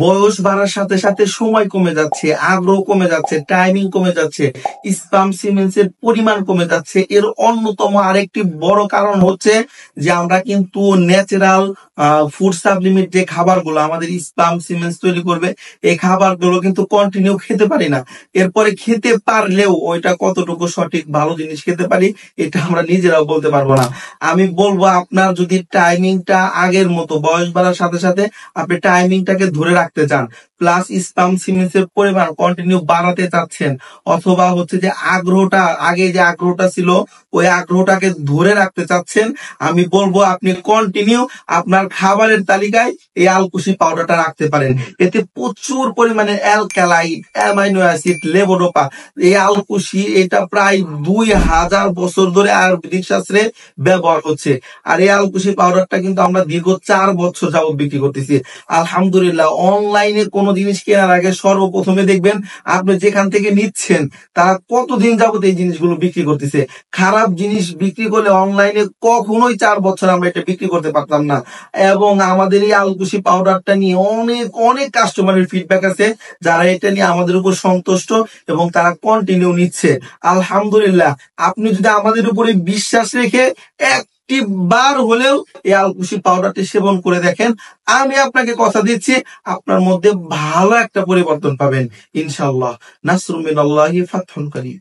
বয়স বাড়ার সাথে সাথে সময় কমে যাচ্ছে, আগ্রহ কমে যাচ্ছে, টাইমিং কমে যাচ্ছে, স্পাম সিমেন্সের পরিমাণ কমে যাচ্ছে। এর অন্যতম আরেকটি বড় কারণ হচ্ছে যে আমরা কিন্তু ন্যাচারাল ফুড সাপ্লিমেন্ট যে খাবারগুলো আমাদের স্পাম সিমেন্স তৈরি করবে, এই খাবারগুলো কিন্তু কন্টিনিউ খেতে পারি না। এরপরে খেতে পারলেও ওইটা কতটুকু সঠিক ভালো জিনিস খেতে পারি এটা আমরা নিজেরাও বলতে পারবো না। আমি বলবো আপনার যদি টাইমিংটা আগের মতো বয়স বাড়ার সাথে সাথে আপনি টাইমিংটাকে ধরে রাখতে চান, প্লাস স্পাম সিমেন্সের পরিমাণ কন্টিনিউ বাড়াতে চাচ্ছেন, অথবা হচ্ছে যে আগ্রহটা আগে যে আগ্রহটা ছিল ওই আগ্রহটাকে ধরে রাখতে চাচ্ছেন, আমি বলবো আপনি কন্টিনিউ আপনার খাবারের তালিকায় এই আলকুশি পাউডারটা রাখতে পারেন। এতে প্রচুর পরিমাণে অ্যালকালাইড, অ্যামাইনো অ্যাসিড, লেবোডোপা, এই আলকুশি এটা প্রায় 2000 বছর ধরে আয়ুর্বেদিক শাস্ত্রে ব্যবহার হচ্ছে। আর এই আলকুশি পাউডারটা কিন্তু আমরা দীর্ঘ 4 বছর যাবত বিক্রি করতেছি আলহামদুলিল্লাহ। অনলাইনে কোনো জিনিস কেনার আগে সর্বপ্রথমে দেখবেন আপনি যেখান থেকে নিচ্ছেন তারা কতদিন যাবত এই জিনিসগুলো বিক্রি করতেছে। খারাপ জিনিস বিক্রি করলে অনলাইনে কখনোই 4 বছর আমরা এটা বিক্রি করতে পারতাম না। এবং আমাদের এই আলকুশি পাউডারটা নিয়ে অনেক অনেক কাস্টমারের ফিডব্যাক আছে যারা এটা নিয়ে আমাদের উপর সন্তুষ্ট এবং তারা কন্টিনিউ নিচ্ছে আলহামদুলিল্লাহ। আপনি যদি আমাদের উপরে বিশ্বাস রেখে একটি বার হলেও এই আলকুশি পাউডারটি সেবন করে দেখেন, আমি আপনাকে কথা দিচ্ছি আপনার মধ্যে ভালো একটা পরিবর্তন পাবেন ইনশাআল্লাহ। নাসরুম মিনাল্লাহি ফাতহুন করিম।